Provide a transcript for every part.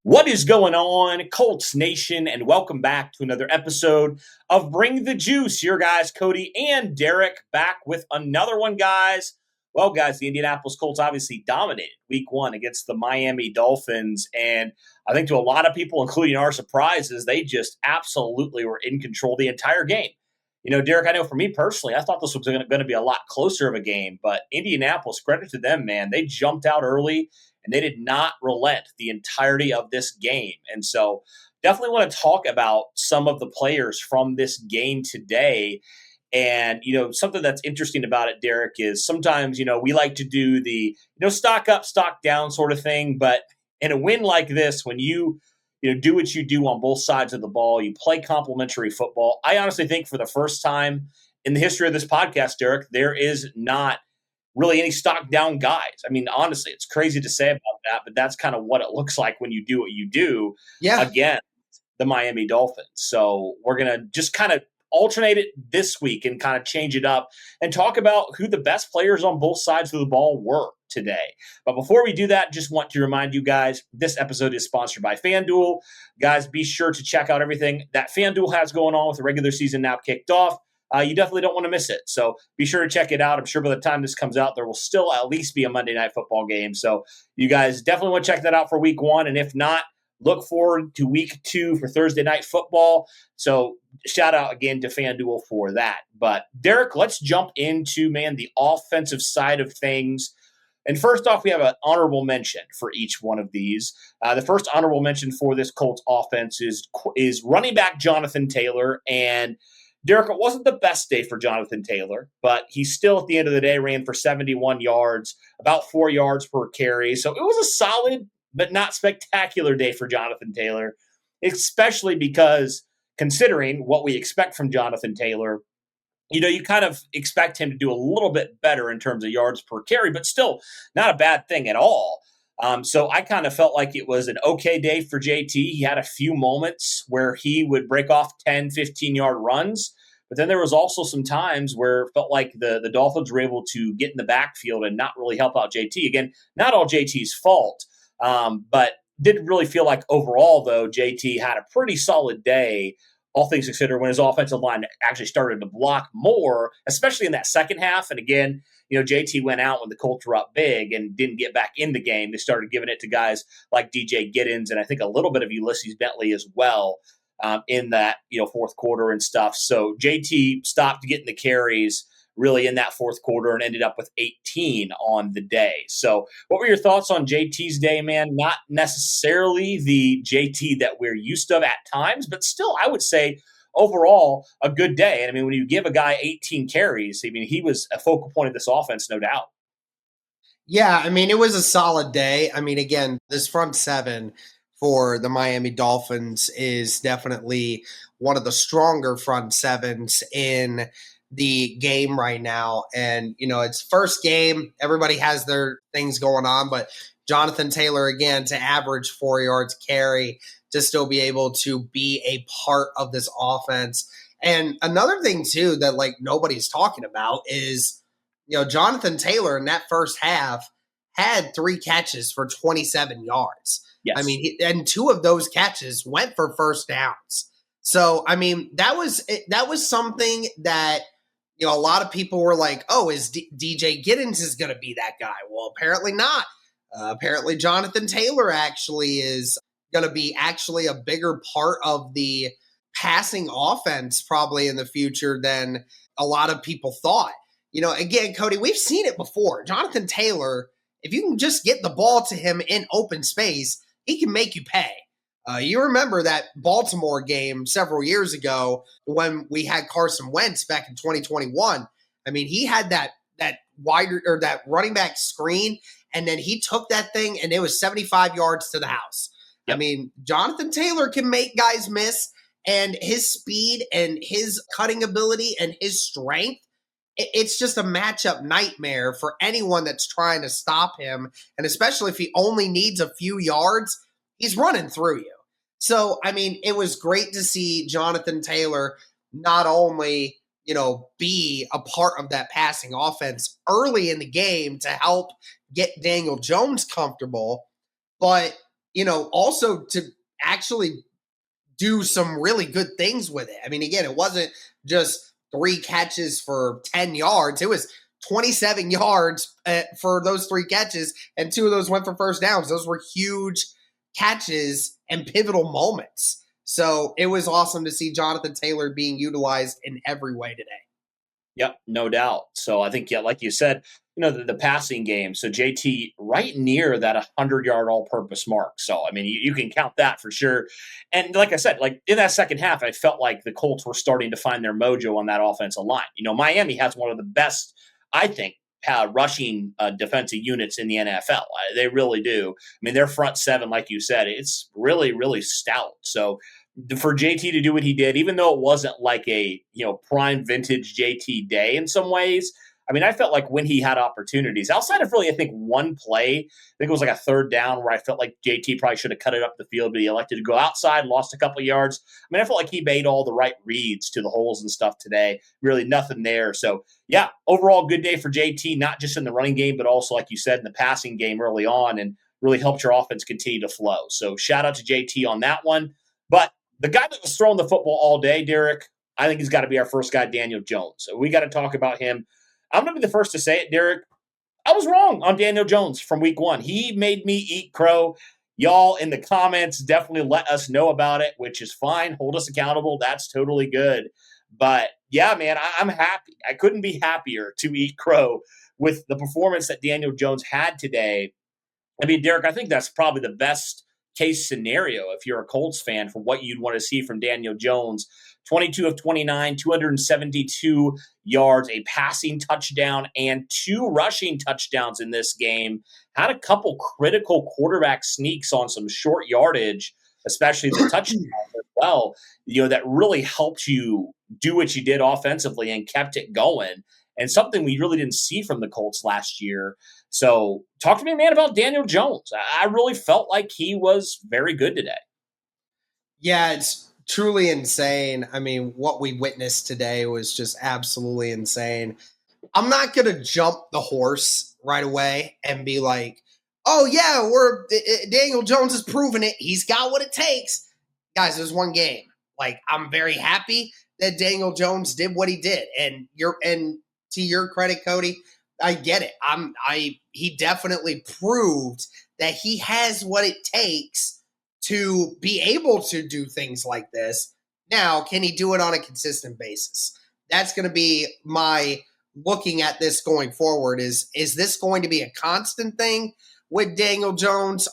What is going on, Colts Nation, and welcome back to another episode of Bring the Juice. Your guys, Cody and Derek, back with another one, guys. Well, guys, the Indianapolis Colts obviously dominated week one against the Miami Dolphins, and I think to a lot of people, including our surprises, they just absolutely were in control the entire game. You know, Derek, I know for me personally, I thought this was going to be a lot closer of a game, but Indianapolis, credit to them, man. They jumped out early and they did not relent the entirety of this game. And so definitely want to talk about some of the players from this game today. And, something that's interesting about it, Derek, is sometimes, we like to do the, stock up, stock down sort of thing. But in a win like this, when you do what you do on both sides of the ball. You play complementary football. I honestly think for the first time in the history of this podcast, Derek, there is not really any stock down guys. I mean, honestly, it's crazy to say about that, but that's kind of what it looks like when you do what you do against the Miami Dolphins. So we're going to just kind of alternate it this week and kind of change it up and talk about who the best players on both sides of the ball were today. But before we do that, just want to remind you guys, this episode is sponsored by FanDuel. Guys, be sure to check out everything that FanDuel has going on with the regular season now kicked off. You definitely don't want to miss it. So be sure to check it out. I'm sure by the time this comes out, there will still at least be a Monday Night Football game. So you guys definitely want to check that out for week one. And if not, look forward to week two for Thursday Night Football. So shout out again to FanDuel for that. But Derek, let's jump into, the offensive side of things. And first off, we have an honorable mention for each one of these. The first honorable mention for this Colts offense is running back Jonathan Taylor. And Derek, it wasn't the best day for Jonathan Taylor, but he still at the end of the day ran for 71 yards, about 4 yards per carry. So it was a solid but not spectacular day for Jonathan Taylor, especially because considering what we expect from Jonathan Taylor, you kind of expect him to do a little bit better in terms of yards per carry, but still not a bad thing at all. So I kind of felt like it was an okay day for JT. He had a few moments where he would break off 10, 15-yard runs, but then there was also some times where it felt like the Dolphins were able to get in the backfield and not really help out JT. Again, not all JT's fault, but did really feel like overall, though, JT had a pretty solid day, all things considered, when his offensive line actually started to block more, especially in that second half. And again, JT went out when the Colts were up big and didn't get back in the game. They started giving it to guys like DJ Giddens and I think a little bit of Ulysses Bentley as well in that, fourth quarter and stuff. So JT stopped getting the carries really in that fourth quarter and ended up with 18 on the day. So what were your thoughts on JT's day, man? Not necessarily the JT that we're used to at times, but still, I would say overall a good day. And I mean, when you give a guy 18 carries, he was a focal point of this offense, no doubt. Yeah, it was a solid day. Again, this front seven for the Miami Dolphins is definitely one of the stronger front sevens in the game right now. And, it's first game. Everybody has their things going on, but Jonathan Taylor, again, to average 4 yards carry, to still be able to be a part of this offense. And another thing, too, that nobody's talking about is, Jonathan Taylor in that first half had 3 catches for 27 yards. Yes. And 2 of those catches went for first downs. So, that was something that, a lot of people were like, oh, is DJ Giddens is going to be that guy? Well, apparently not. Apparently Jonathan Taylor actually is going to be actually a bigger part of the passing offense probably in the future than a lot of people thought. Again, Cody, we've seen it before. Jonathan Taylor, if you can just get the ball to him in open space, he can make you pay. You remember that Baltimore game several years ago when we had Carson Wentz back in 2021. He had that wider or that running back screen, and then he took that thing, and it was 75 yards to the house. Yep. Jonathan Taylor can make guys miss, and his speed and his cutting ability and his strength, it's just a matchup nightmare for anyone that's trying to stop him, and especially if he only needs a few yards, he's running through you. So, it was great to see Jonathan Taylor not only, be a part of that passing offense early in the game to help get Daniel Jones comfortable, but also to actually do some really good things with it. I mean, again, it wasn't just 3 catches for 10 yards. It was 27 yards for those 3 catches, and 2 of those went for first downs. Those were huge catches and pivotal moments. So it was awesome to see Jonathan Taylor being utilized in every way today. Yep, no doubt. So I think, yeah, like you said, the passing game. So JT right near that 100-yard all-purpose mark. So, I mean, you can count that for sure. And like I said, like in that second half, I felt like the Colts were starting to find their mojo on that offensive line. Miami has one of the best, I think, rushing defensive units in the NFL. They really do. I mean, their front seven, like you said, it's really, really stout. So for JT to do what he did, even though it wasn't like a prime vintage JT day in some ways, I mean, I felt like when he had opportunities, outside of really, I think one play, I think it was like a third down where I felt like JT probably should have cut it up the field, but he elected to go outside, lost a couple of yards. I mean, I felt like he made all the right reads to the holes and stuff today. Really nothing there. So, yeah, overall good day for JT, not just in the running game, but also, like you said, in the passing game early on, and really helped your offense continue to flow. So shout out to JT on that one. But the guy that was throwing the football all day, Derek, I think he's got to be our first guy, Daniel Jones. So we got to talk about him. I'm going to be the first to say it, Derek. I was wrong on Daniel Jones from week one. He made me eat crow. Y'all in the comments definitely let us know about it, which is fine. Hold us accountable. That's totally good. But yeah, man, I'm happy. I couldn't be happier to eat crow with the performance that Daniel Jones had today. I mean, Derek, I think that's probably the best case scenario if you're a Colts fan for what you'd want to see from Daniel Jones. 22 of 29, 272 yards, a passing touchdown, and 2 rushing touchdowns in this game. Had a couple critical quarterback sneaks on some short yardage, especially the touchdown as well, that really helped you do what you did offensively and kept it going. And something we really didn't see from the Colts last year. So talk to me, man, about Daniel Jones. I really felt like he was very good today. Yeah, it's truly insane. I mean, what we witnessed today was just absolutely insane. I'm not going to jump the horse right away and be like, oh, yeah, Daniel Jones has proven it. He's got what it takes. Guys, it was one game. Like, I'm very happy that Daniel Jones did what he did. And to your credit, Cody, I get it. He definitely proved that he has what it takes to be able to do things like this. Now, can he do it on a consistent basis? That's going to be my looking at this going forward. Is this going to be a constant thing with Daniel Jones?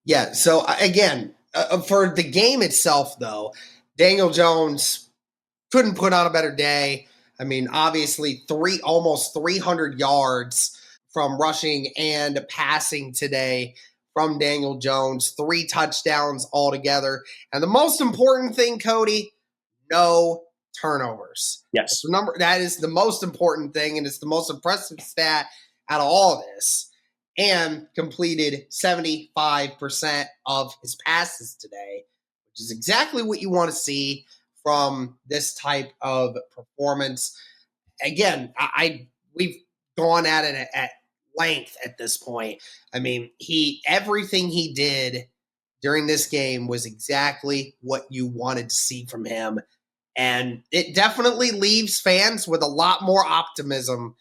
Yeah. So again, for the game itself, though, Daniel Jones couldn't put on a better day. I mean, obviously, almost 300 yards from rushing and passing today from Daniel Jones, 3 touchdowns altogether. And the most important thing, Cody, no turnovers. Yes. That is the most important thing, and it's the most impressive stat out of all of this. And completed 75% of his passes today, which is exactly what you want to see from this type of performance. Again, we've gone at it at length at this point. I mean, everything he did during this game was exactly what you wanted to see from him. And it definitely leaves fans with a lot more optimism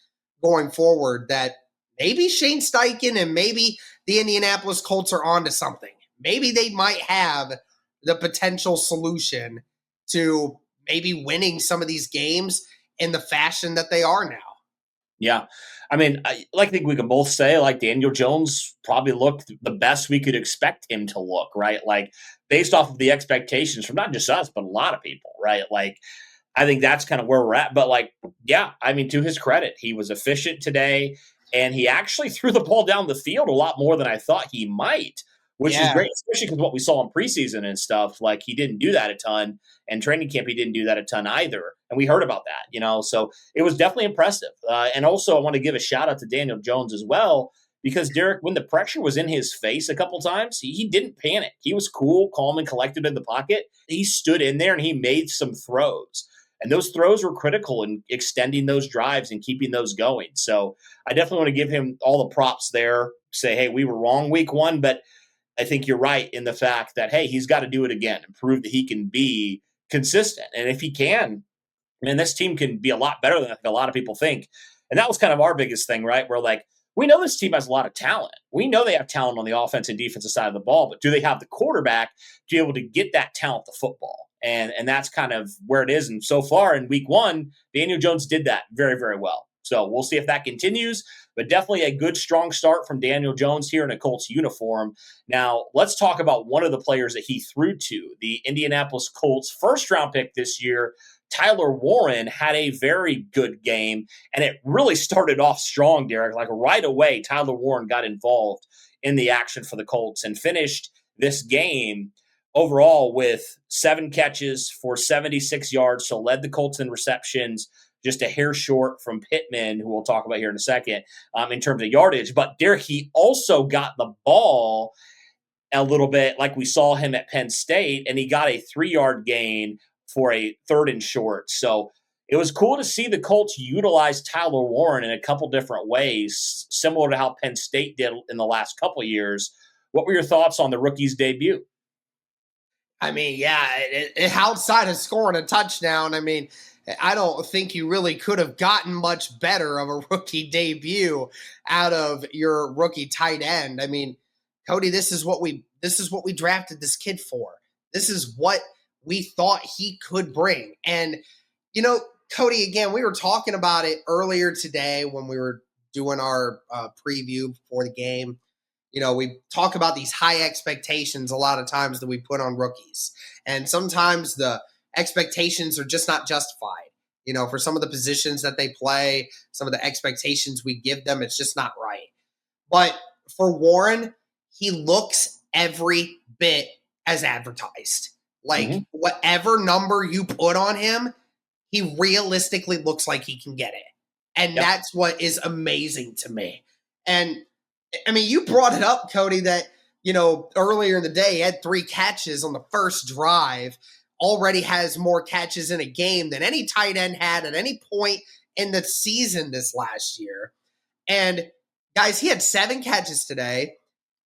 going forward that maybe Shane Steichen and maybe the Indianapolis Colts are onto something. Maybe they might have the potential solution to maybe winning some of these games in the fashion that they are now. Yeah. I mean, I think we can both say, like, Daniel Jones probably looked the best we could expect him to look, right? Like, based off of the expectations from not just us, but a lot of people, right? Like, I think that's kind of where we're at. But, like, yeah, I mean, to his credit, he was efficient today, and he actually threw the ball down the field a lot more than I thought he might, which is great, especially because what we saw in preseason and stuff. Like, he didn't do that a ton, and training camp, he didn't do that a ton either. And we heard about that, so it was definitely impressive. And also, I want to give a shout out to Daniel Jones as well, because Derek, when the pressure was in his face a couple times, he didn't panic. He was cool, calm, and collected in the pocket. He stood in there and he made some throws. And those throws were critical in extending those drives and keeping those going. So I definitely want to give him all the props there. Say, hey, we were wrong week one, but I think you're right in the fact that, hey, he's got to do it again and prove that he can be consistent. And if he can, man, this team can be a lot better than I think a lot of people think. And that was kind of our biggest thing, right? We're like, we know this team has a lot of talent. We know they have talent on the offense and defensive side of the ball, but do they have the quarterback to be able to get that talent to football? And that's kind of where it is. And so far in week one, Daniel Jones did that very, very well. So we'll see if that continues, but definitely a good, strong start from Daniel Jones here in a Colts uniform. Now, let's talk about one of the players that he threw to, the Indianapolis Colts first-round pick this year. Tyler Warren had a very good game, and it really started off strong, Derek. Like right away, Tyler Warren got involved in the action for the Colts and finished this game overall with 7 catches for 76 yards, so led the Colts in receptions, just a hair short from Pittman, who we'll talk about here in a second, in terms of yardage. But Derek, he also got the ball a little bit like we saw him at Penn State, and he got a 3-yard gain for a 3rd and short. So it was cool to see the Colts utilize Tyler Warren in a couple different ways, similar to how Penn State did in the last couple of years. What were your thoughts on the rookie's debut? I mean, yeah, outside of scoring a touchdown, I mean, I don't think you really could have gotten much better of a rookie debut out of your rookie tight end. I mean, Cody, this is what we drafted this kid for. This is what we thought he could bring. And, you know, Cody, again, we were talking about it earlier today when we were doing our preview before the game. You know, we talk about these high expectations a lot of times that we put on rookies. And sometimes the expectations are just not justified. You know, for some of the positions that they play, some of the expectations we give them, it's just not right. But for Warren, he looks every bit as advertised. Like, whatever number you put on him, he realistically looks like he can get it. And that's what is amazing to me. And, I mean, you brought it up, Cody, that, you know, earlier in the day, he had 3 catches on the first drive, already has more catches in a game than any tight end had at any point in the season this last year. And, guys, he had 7 catches today.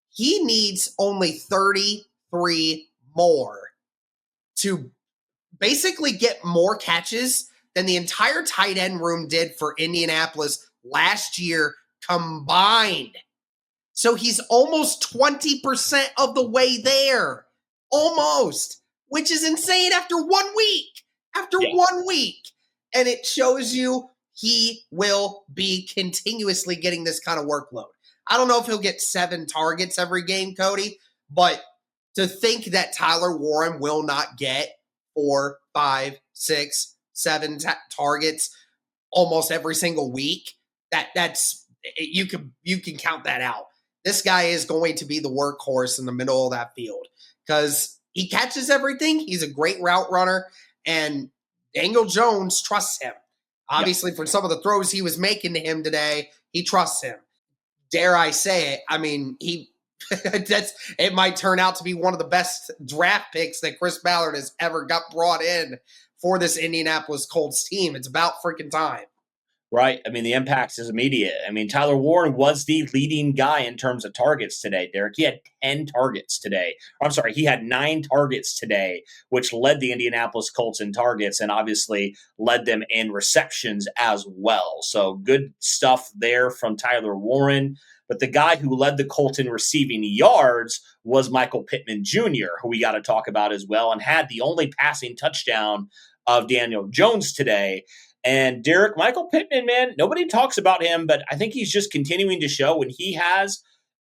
He needs only 33 more to basically get more catches than the entire tight end room did for Indianapolis last year combined. So he's almost 20% of the way there. Almost. Which is insane after 1 week. After 1 week. And it shows you he will be continuously getting this kind of workload. I don't know if he'll get 7 targets every game, Cody, but to think that Tyler Warren will not get 4, 5, 6, 7 targets almost every single week, that's you can count that out. This guy is going to be the workhorse in the middle of that field because he catches everything. He's a great route runner, and Daniel Jones trusts him. Obviously, for some of the throws he was making to him today, he trusts him. Dare I say it? I mean, it might turn out to be one of the best draft picks that Chris Ballard has ever got brought in for this Indianapolis Colts team. It's about freaking time. Right. I mean, the impact is immediate. I mean, Tyler Warren was the leading guy in terms of targets today, Derek. He had 10 targets today. I'm sorry, he had 9 targets today, which led the Indianapolis Colts in targets and obviously led them in receptions as well. So good stuff there from Tyler Warren. But the guy who led the Colts in receiving yards was Michael Pittman Jr., who we got to talk about as well, and had the only passing touchdown of Daniel Jones today. And Derek, Michael Pittman, man, nobody talks about him, but I think he's just continuing to show when he has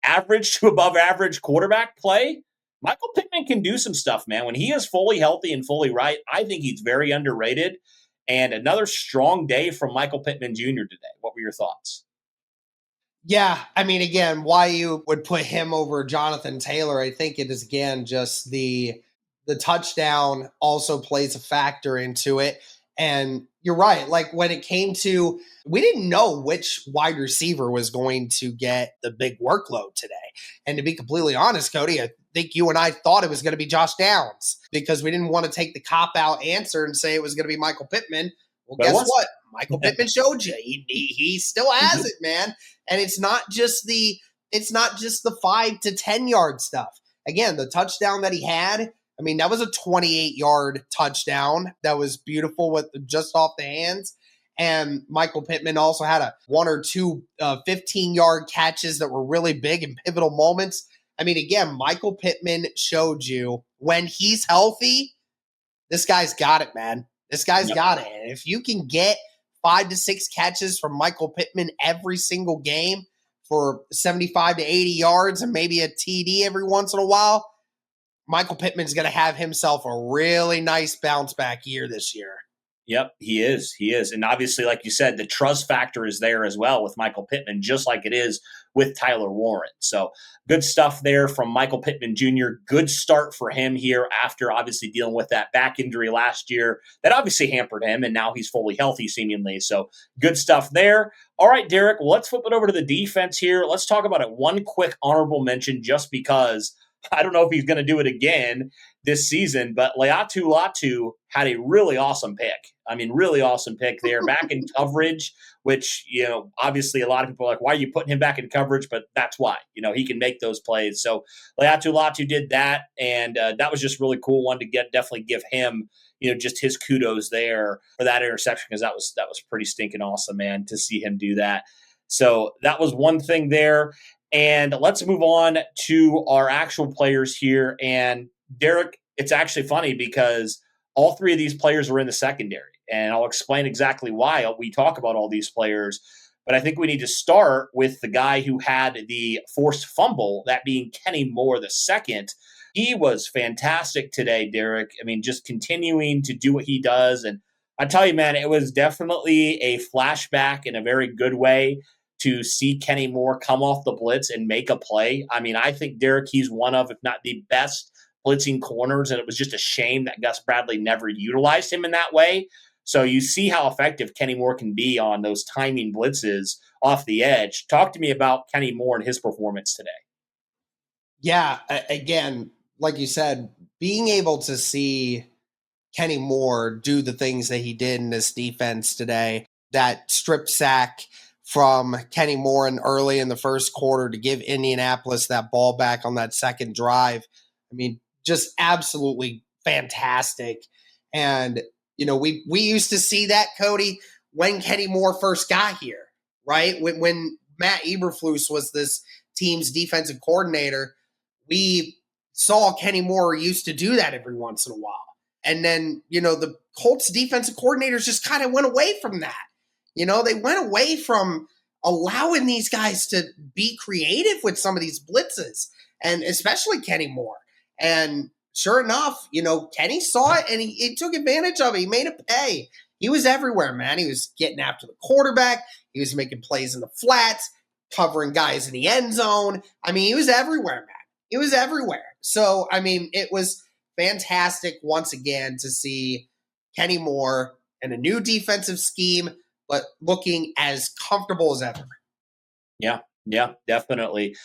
average to above average quarterback play, Michael Pittman can do some stuff, man. When he is fully healthy and fully right, I think he's very underrated. And another strong day from Michael Pittman Jr. today. What were your thoughts? Yeah, I mean, again, why you would put him over Jonathan Taylor, I think it is, again, just the touchdown also plays a factor into it. And you're right. Like when it came to, we didn't know which wide receiver was going to get the big workload today. And to be completely honest, Cody, I think you and I thought it was going to be Josh Downs because we didn't want to take the cop-out answer and say it was going to be Michael Pittman. Well, guess what? Michael Pittman showed you. He still has it, man. And it's not just the 5 to 10 yard stuff. again, the touchdown that he had, I mean, that was a 28-yard touchdown that was beautiful with just off the hands. And Michael Pittman also had a one or two 15-yard catches that were really big and pivotal moments. I mean, again, Michael Pittman showed you when he's healthy, this guy's got it, man. This guy's got it. And if you can get 5 to 6 catches from Michael Pittman every single game for 75 to 80 yards and maybe a TD every once in a while, Michael Pittman's going to have himself a really nice bounce back year this year. Yep, he is. He is. And obviously, like you said, the trust factor is there as well with Michael Pittman, just like it is with Tyler Warren. So good stuff there from Michael Pittman Jr. Good start for him here after obviously dealing with that back injury last year that obviously hampered him, and now he's fully healthy seemingly. So good stuff there. All right, Derek, well, let's flip it over to the defense here. Let's talk about it. One quick honorable mention just because I don't know if he's going to do it again this season, but Leatu Latu had a really awesome pick. I mean, really awesome pick there, back in coverage, which, obviously a lot of people are like, why are you putting him back in coverage? But that's why, he can make those plays. So Leatu Latu did that, and that was just really cool. One to definitely give him, just his kudos there for that interception, because that was pretty stinking awesome, man, to see him do that. So that was one thing there. And let's move on to our actual players here. And Derek, it's actually funny because all three of these players were in the secondary. And I'll explain exactly why we talk about all these players. But I think we need to start with the guy who had the forced fumble, that being Kenny Moore the second. He was fantastic today, Derek. I mean, just continuing to do what he does. And I tell you, man, it was definitely a flashback in a very good way to see Kenny Moore come off the blitz and make a play. I mean, I think, Derek, he's one of, if not the best blitzing corners, and it was just a shame that Gus Bradley never utilized him in that way. So you see how effective Kenny Moore can be on those timing blitzes off the edge. Talk to me about Kenny Moore and his performance today. Yeah, again, like you said, being able to see Kenny Moore do the things that he did in this defense today, that strip sack from Kenny Moore early in the first quarter to give Indianapolis that ball back on that second drive. I mean, just absolutely fantastic. And, we used to see that, Cody, when Kenny Moore first got here, right? When Matt Eberflus was this team's defensive coordinator, we saw Kenny Moore used to do that every once in a while. And then, the Colts defensive coordinators just kind of went away from that. They went away from allowing these guys to be creative with some of these blitzes, and especially Kenny Moore. And sure enough, Kenny saw it and he took advantage of it. He made it pay. He was everywhere, man. He was getting after the quarterback. He was making plays in the flats, covering guys in the end zone. I mean, he was everywhere, man. He was everywhere. So, I mean, it was fantastic once again to see Kenny Moore in a new defensive scheme, but looking as comfortable as ever. Yeah, definitely.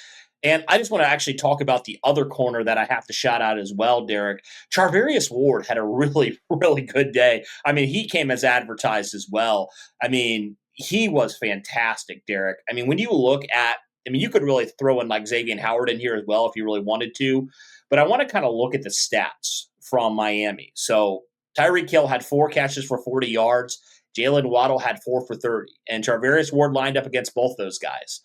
And I just want to actually talk about the other corner that I have to shout out as well, Derek. Charvarius Ward had a really, really good day. I mean, he came as advertised as well. I mean, he was fantastic, Derek. I mean, when you look at, you could really throw in like Xavier Howard in here as well if you really wanted to. But I want to kind of look at the stats from Miami. So Tyreek Hill had 4 catches for 40 yards. Jalen Waddle had 4 for 30. And Charvarius Ward lined up against both those guys.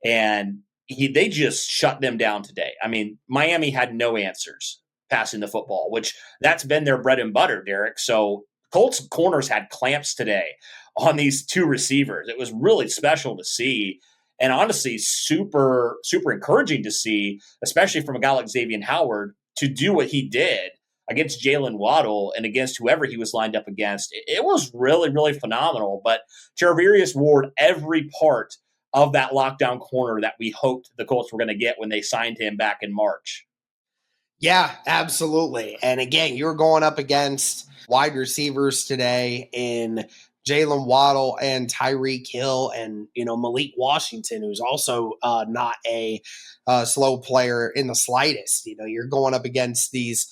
And they just shut them down today. I mean, Miami had no answers passing the football, which that's been their bread and butter, Derek. So Colts corners had clamps today on these 2 receivers. It was really special to see. And honestly, super, super encouraging to see, especially from a guy like Xavier Howard, to do what he did against Jalen Waddle and against whoever he was lined up against. It was really, really phenomenal. But Charvarius Ward, every part of that lockdown corner that we hoped the Colts were going to get when they signed him back in March. Yeah, absolutely. And again, you're going up against wide receivers today in Jalen Waddle and Tyreek Hill and, Malik Washington, who's also not a slow player in the slightest. You're going up against these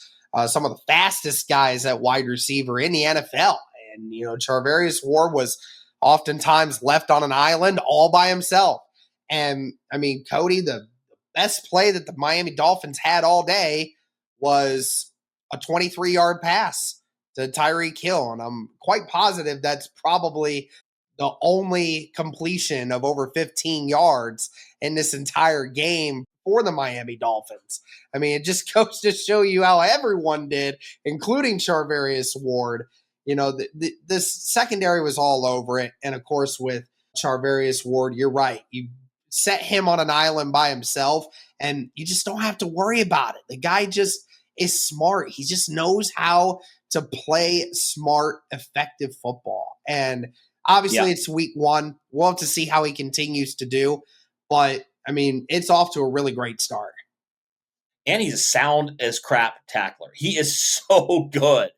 some of the fastest guys at wide receiver in the NFL. And, Charvarius Ward was oftentimes left on an island all by himself. And, I mean, Cody, the best play that the Miami Dolphins had all day was a 23-yard pass to Tyreek Hill. And I'm quite positive that's probably the only completion of over 15 yards in this entire game for the Miami Dolphins. I mean, it just goes to show you how everyone did, including Charvarius Ward. This secondary was all over it. And of course, with Charvarius Ward, you're right. You set him on an island by himself, and you just don't have to worry about it. The guy just is smart. He just knows how to play smart, effective football. And obviously, It's week one. We'll have to see how he continues to do. But, I mean, it's off to a really great start. And he's a sound as crap tackler. He is so good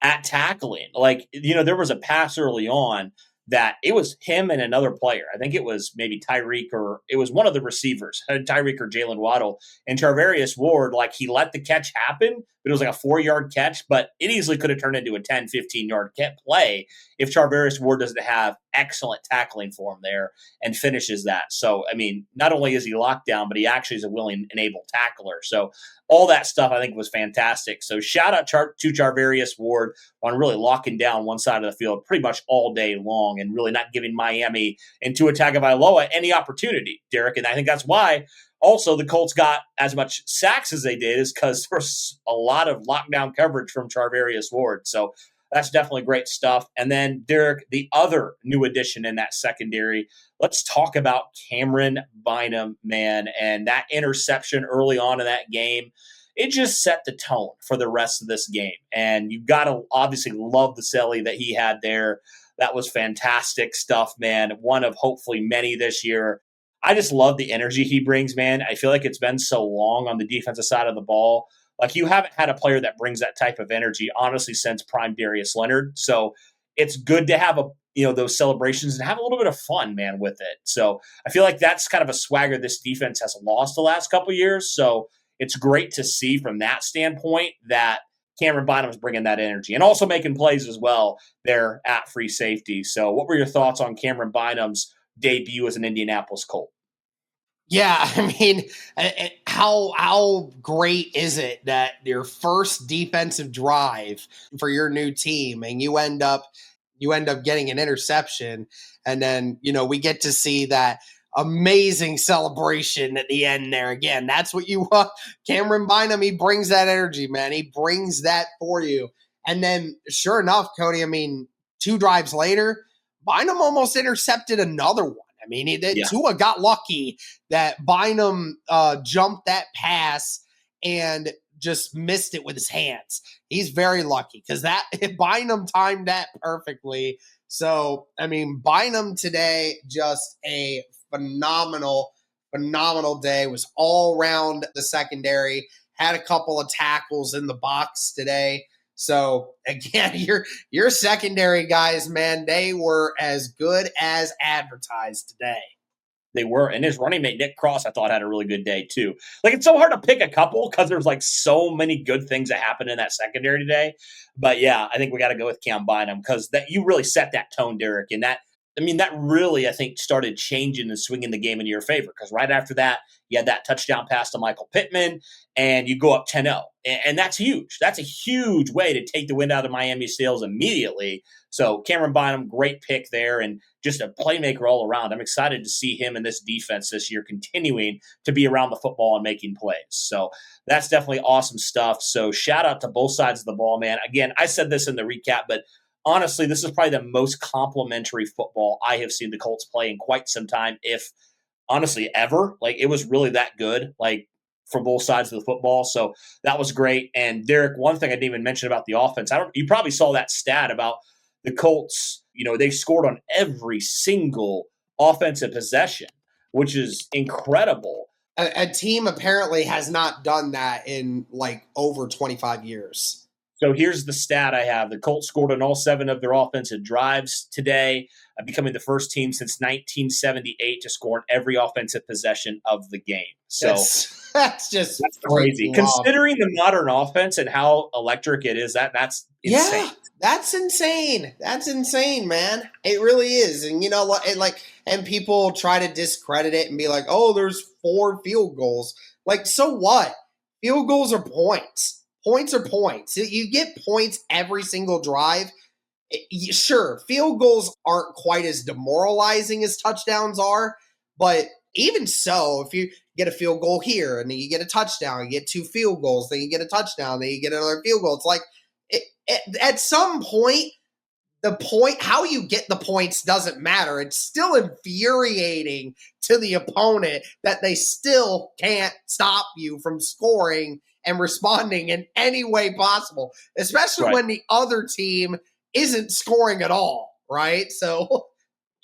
at tackling. Like, there was a pass early on that it was him and another player. I think it was maybe Tyreek, or it was one of the receivers, Tyreek or Jalen Waddle. And Charvarius Ward, like, he let the catch happen, but it was like a 4-yard catch, but it easily could have turned into a 10, 15-yard play if Charvarius Ward doesn't have excellent tackling for him there and finishes that. So, I mean, not only is he locked down, but he actually is a willing and able tackler. So all that stuff I think was fantastic. So shout out to Charvarius Ward on really locking down one side of the field pretty much all day long and really not giving Miami and Tua Tagovailoa any opportunity, Derek. And I think that's why also the Colts got as much sacks as they did, is because there's a lot of lockdown coverage from Charvarius Ward. So that's definitely great stuff. And then, Derek, the other new addition in that secondary, let's talk about Cameron Bynum, man, and that interception early on in that game. It just set the tone for the rest of this game. And you've got to obviously love the celly that he had there. That was fantastic stuff, man. One of hopefully many this year. I just love the energy he brings, man. I feel like it's been so long on the defensive side of the ball. Like, you haven't had a player that brings that type of energy, honestly, since prime Darius Leonard. So it's good to have those celebrations and have a little bit of fun, man, with it. So I feel like that's kind of a swagger this defense has lost the last couple of years. So it's great to see from that standpoint that Cameron Bynum is bringing that energy and also making plays as well there at free safety. So what were your thoughts on Cameron Bynum's debut as an Indianapolis Colt? Yeah, I mean, how great is it that your first defensive drive for your new team, and you end up getting an interception, and then we get to see that amazing celebration at the end there. Again, that's what you want. Cameron Bynum, he brings that energy, man. He brings that for you. And then, sure enough, Cody, I mean, 2 drives later, Bynum almost intercepted another one. I mean, Tua got lucky that Bynum jumped that pass and just missed it with his hands. He's very lucky because Bynum timed that perfectly. So, I mean, Bynum today, just a phenomenal day. Was all around the secondary. Had a couple of tackles in the box today. So again, your secondary guys, man, they were as good as advertised today. They were. And his running mate, Nick Cross, I thought had a really good day too. Like, it's so hard to pick a couple because there's like so many good things that happened in that secondary today. But yeah, I think we got to go with Cam Bynum because that you really set that tone, Derek. And that really, I think, started changing and swinging the game in your favor because right after that, you had that touchdown pass to Michael Pittman and you go up 10-0. And that's huge. That's a huge way to take the wind out of Miami's sails immediately. So Cameron Bynum, great pick there and just a playmaker all around. I'm excited to see him in this defense this year continuing to be around the football and making plays. So that's definitely awesome stuff. So shout out to both sides of the ball, man. Again, I said this in the recap, but honestly, this is probably the most complimentary football I have seen the Colts play in quite some time, if honestly ever. Like, it was really that good, like, for both sides of the football. So that was great. And Derek, one thing I didn't even mention about the offense, you probably saw that stat about the Colts. They scored on every single offensive possession, which is incredible. A team apparently has not done that in like over 25 years. So here's the stat I have. The Colts scored on all 7 of their offensive drives today, becoming the first team since 1978 to score on every offensive possession of the game. So That's just that's crazy. wild. Considering the modern offense and how electric it is, that's insane. Yeah, that's insane. That's insane, man. It really is. And you know what? And people try to discredit it and be like, "Oh, there's 4 field goals." Like, so what? Field goals are points. Points are points. You get points every single drive. Sure, field goals aren't quite as demoralizing as touchdowns are, but even so, if you get a field goal here and then you get a touchdown, you get 2 field goals, then you get a touchdown, then you get another field goal. It's like at some point, the point how you get the points doesn't matter. It's still infuriating to the opponent that they still can't stop you from scoring and responding in any way possible, especially Right. when the other team isn't scoring at all, right? So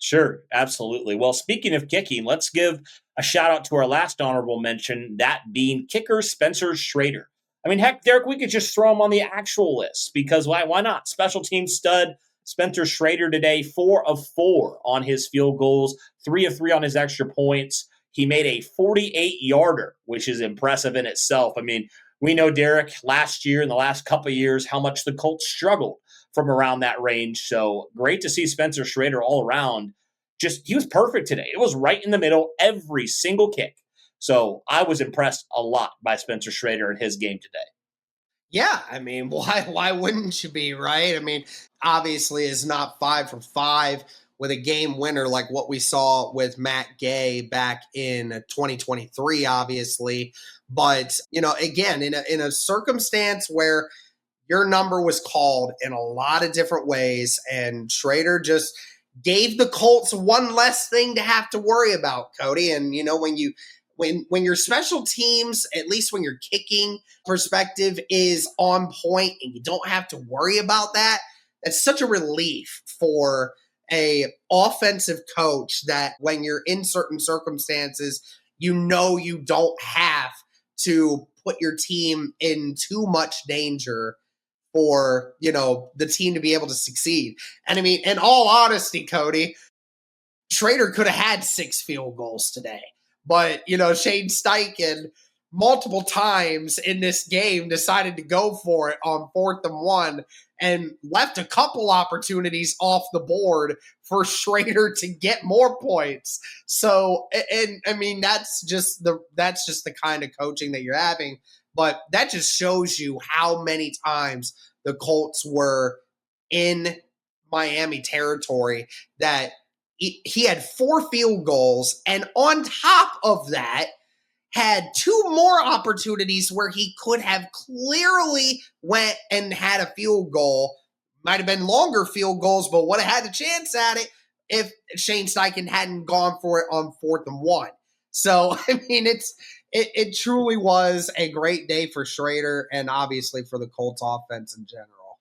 Sure, absolutely. Well, speaking of kicking, let's give a shout out to our last honorable mention, that being kicker Spencer Schrader. I mean, heck, Derek, we could just throw him on the actual list because why not? Special team stud Spencer Schrader today, 4 of 4 on his field goals, 3 of 3 on his extra points. He made a 48-yarder, which is impressive in itself. I mean, we know, Derek, last year, in the last couple of years, how much the Colts struggled from around that range. So great to see Spencer Schrader all around. He was perfect today. It was right in the middle, every single kick. So I was impressed a lot by Spencer Schrader in his game today. yeah, I mean, why wouldn't you be, right? I mean, obviously is not 5 for 5 with a game winner like what we saw with Matt Gay back in 2023, obviously. But, you know, again, in a circumstance where your number was called in a lot of different ways, and Schrader just gave the Colts one less thing to have to worry about, Cody. And you know, when your special teams, at least when your kicking perspective is on point and you don't have to worry about that, that's such a relief for a offensive coach that when you're in certain circumstances, you know you don't have to put your team in too much danger for, you know, the team to be able to succeed. And I mean, in all honesty, Cody, Schrader could have had 6 field goals today. But, you know, Shane Steichen multiple times in this game decided to go for it on 4th and 1 and left a couple opportunities off the board for Schrader to get more points. So, and I mean, that's just the kind of coaching that you're having. But that just shows you how many times the Colts were in Miami territory that he had 4 field goals, and on top of that, had 2 more opportunities where he could have clearly went and had a field goal. Might have been longer field goals, but would have had a chance at it if Shane Steichen hadn't gone for it on 4th and 1. So, I mean, it truly was a great day for Schrader and obviously for the Colts offense in general.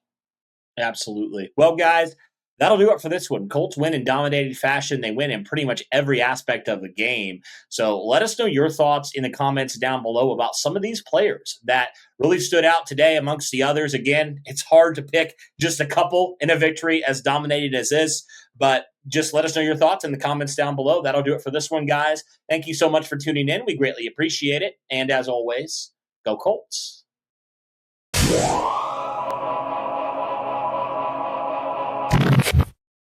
Absolutely. Well, guys, that'll do it for this one. Colts win in dominated fashion. They win in pretty much every aspect of the game. So let us know your thoughts in the comments down below about some of these players that really stood out today amongst the others. Again, it's hard to pick just a couple in a victory as dominated as this, but just let us know your thoughts in the comments down below. That'll do it for this one, guys. Thank you so much for tuning in. We greatly appreciate it. And as always, go Colts.